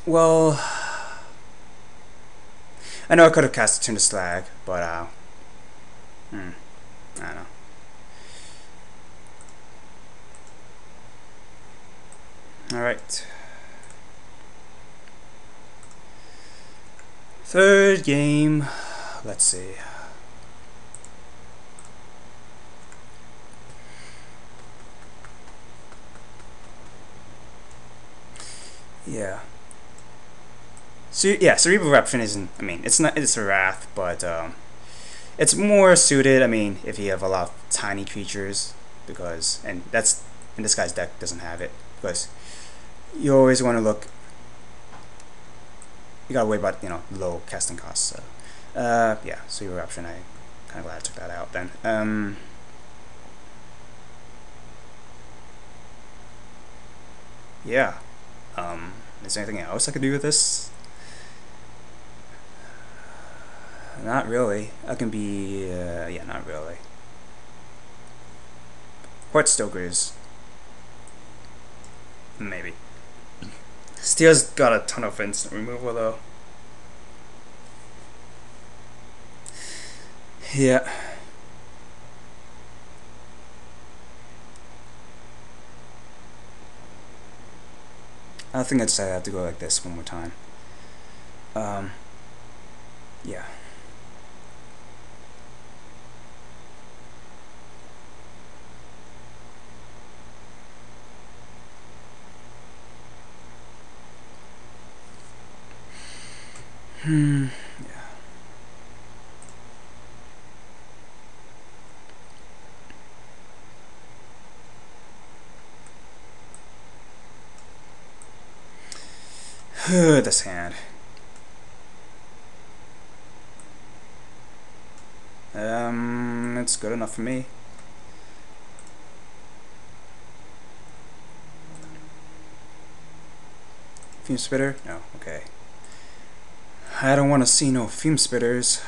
Well, I know I could have cast Tune to Slag, but I don't know. Alright. Third game. Let's see. Yeah. So yeah, Cerebral Eruption isn't. I mean, it's not. It's a Wrath, but it's more suited. I mean, if you have a lot of tiny creatures, and this guy's deck doesn't have it, because you always want to look. You gotta worry about low casting costs. So yeah, Cerebral Eruption. I kind of glad I took that out then. Yeah. Is there anything else I could do with this? Not really. I can be, yeah, not really. Port Stokers. Maybe. Steel's got a ton of instant removal though. Yeah. I think I decided I have to go like this one more time. Yeah. Yeah. This hand. It's good enough for me. Fume Spitter? No, okay. I don't want to see no Fume Spitters.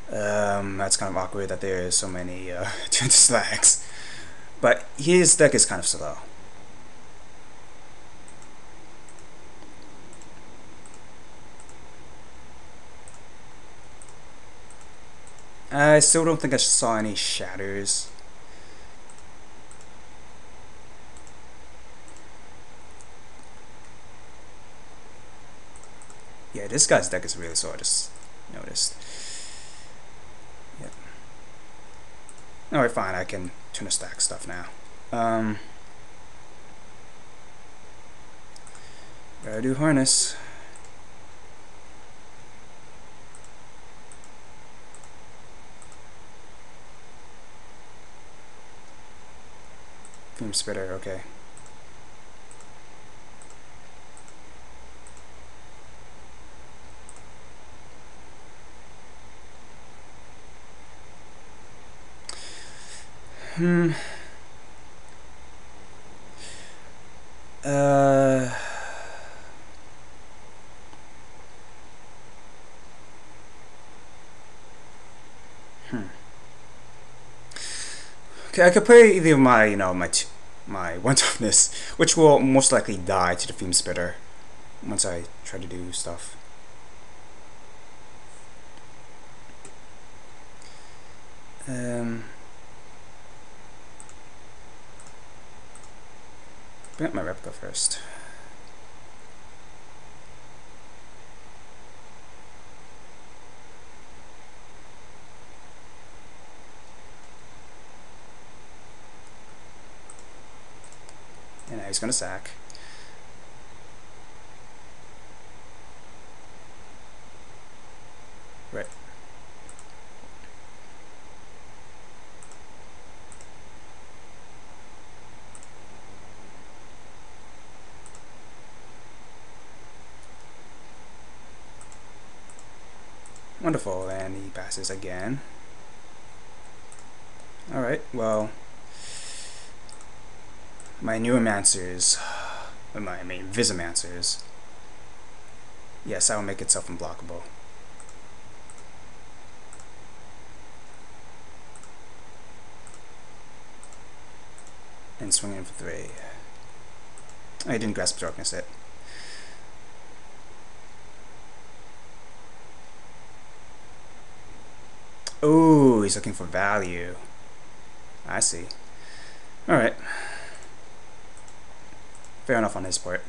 That's kind of awkward that there is so many Tune to Slags. But his deck is kind of slow. I still don't think I saw any shatters. Yeah, this guy's deck is really slow, I just noticed. Yep. Alright, fine, I can tune a stack stuff now. Gotta do Harness. Fume Spitter, okay. Hmm. Okay, I could play either of my, my one toughness, which will most likely die to the Fume Spitter once I try to do stuff. Bring up my replica first. And now he's gonna sack. Right. Wonderful, and he passes again. Alright, well, my Neuromancers, I mean Visimancers, yes, I will make itself unblockable. And swing in for 3. I didn't grasp darkness it. Oh, he's looking for value. I see. Alright. Fair enough on his part.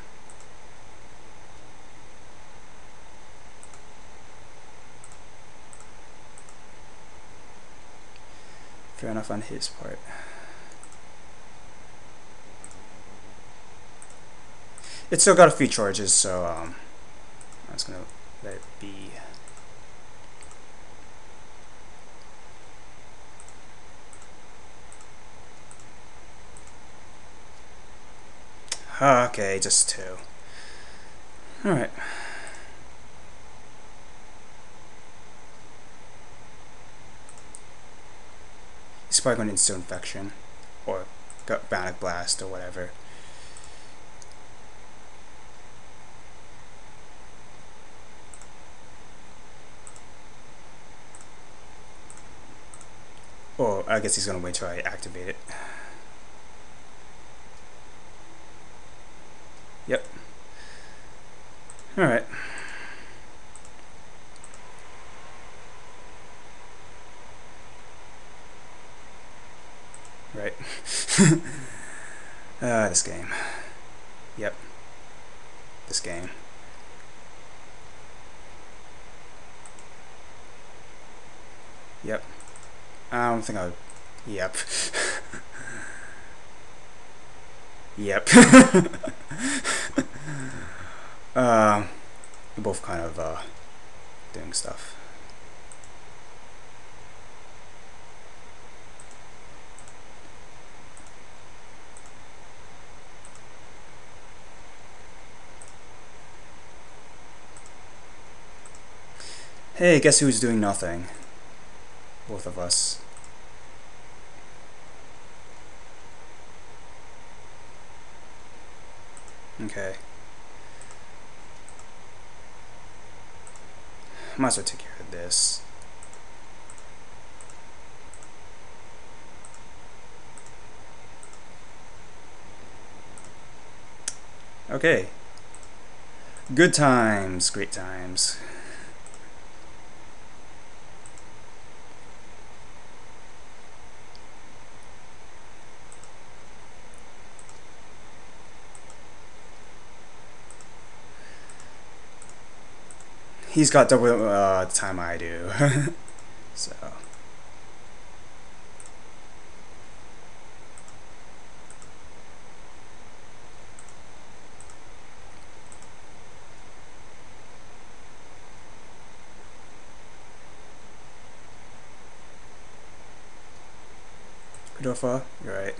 Fair enough on his part. It's still got a few charges, so I'm just gonna let it be. Okay, just 2. Alright. He's probably going to instill infection, or bionic blast, or whatever. Or I guess he's going to wait till I activate it. Yep. Alright. Right. This game. Yep. This game. Yep. I don't think I would. Yep. Yep. We're both kind of doing stuff. Hey, guess who's doing nothing? Both of us. Okay. Might as well take care of this. Okay. Good times, great times. He's got double the time I do. So. Kudofa, you're right.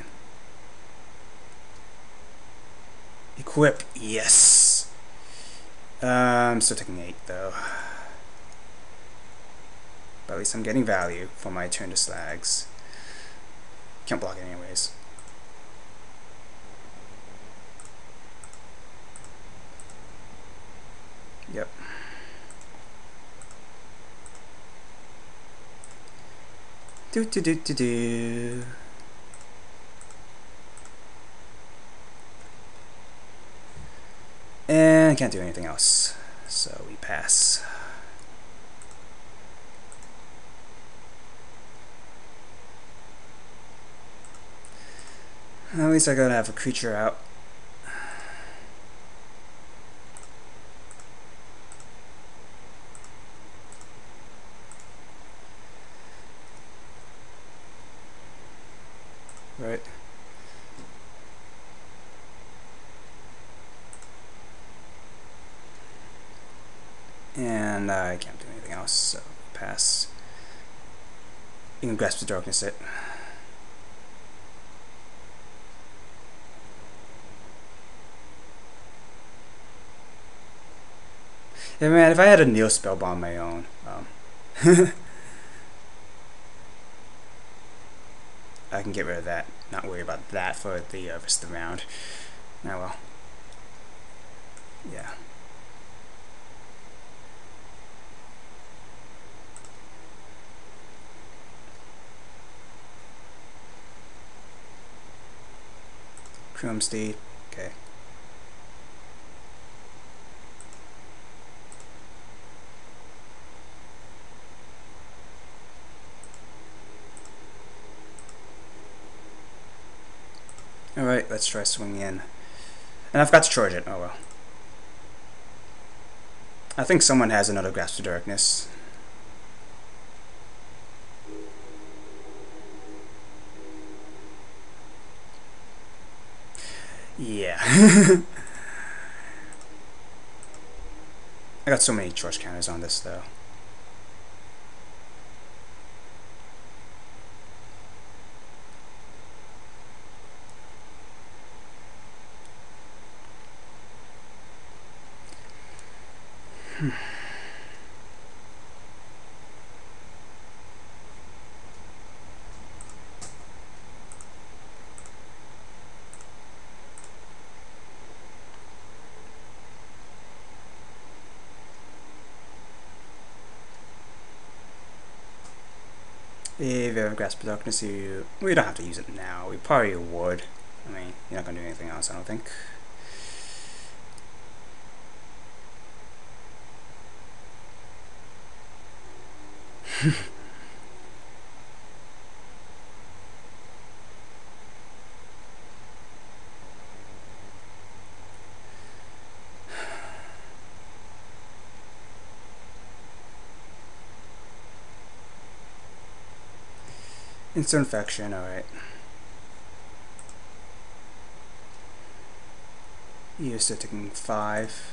Equip, yes. I'm still taking 8 though. But at least I'm getting value for my turn to slags. Can't block it anyways. Yep. Do do do do do. And can't do anything else, so we pass. At least I gotta have a creature out. Right. And I can't do anything else, so pass. You can grasp the darkness it. Yeah, man, if I had a Neo spellbomb on my own, I can get rid of that. Not worry about that for the rest of the round. Ah, well. Yeah. Chrome Steed. Okay. let's try swinging in. And I forgot to charge it. Oh well. I think someone has another Grasp of Darkness. Yeah. I got so many charge counters on this though. If you have a Grasp of Darkness, we don't have to use it now. We probably would. I mean, you're not going to do anything else, I don't think. Instant Infection, alright. You're still taking 5.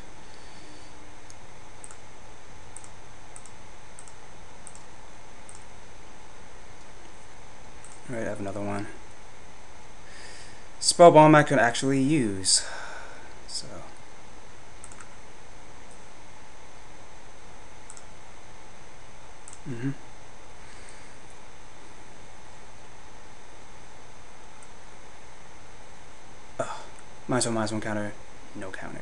Alright, I have another one. Spell Bomb I could actually use. So. -1 counter, no counter.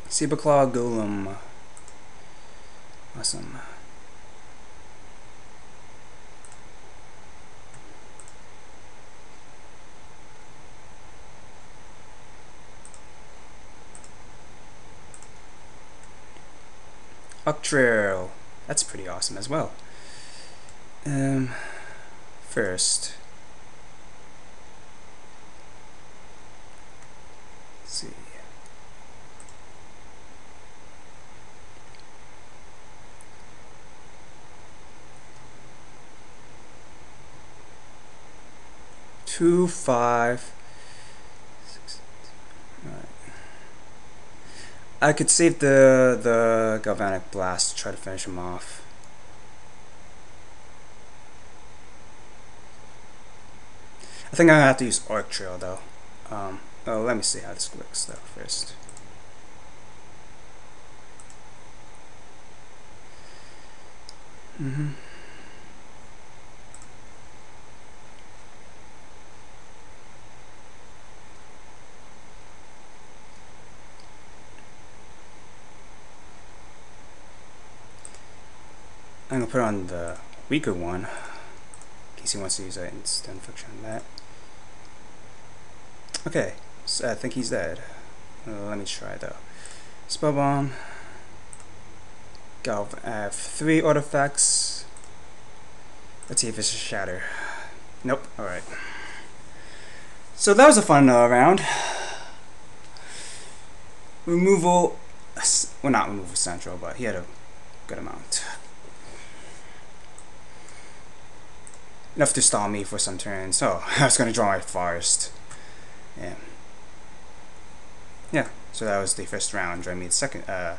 Saberclaw Golem. Awesome. Trail. That's pretty awesome as well. First, let's see. Two, 5, 6. All right. I could save the Galvanic Blast to try to finish him off. I think I'm gonna have to use Arc Trail though. Oh, let me see how this works though first. I'm gonna put on the weaker one in case he wants to use that instant infection on that. Okay, so I think he's dead. Let me try though. Spell Bomb. I have 3 artifacts. Let's see if it's a Shatter. Nope. Alright. So that was a fun round. Removal. Well, not removal central, but he had a good amount. Enough to stall me for some turns. So I was gonna draw my forest. Yeah. So that was the first round. Join me the second. Yeah.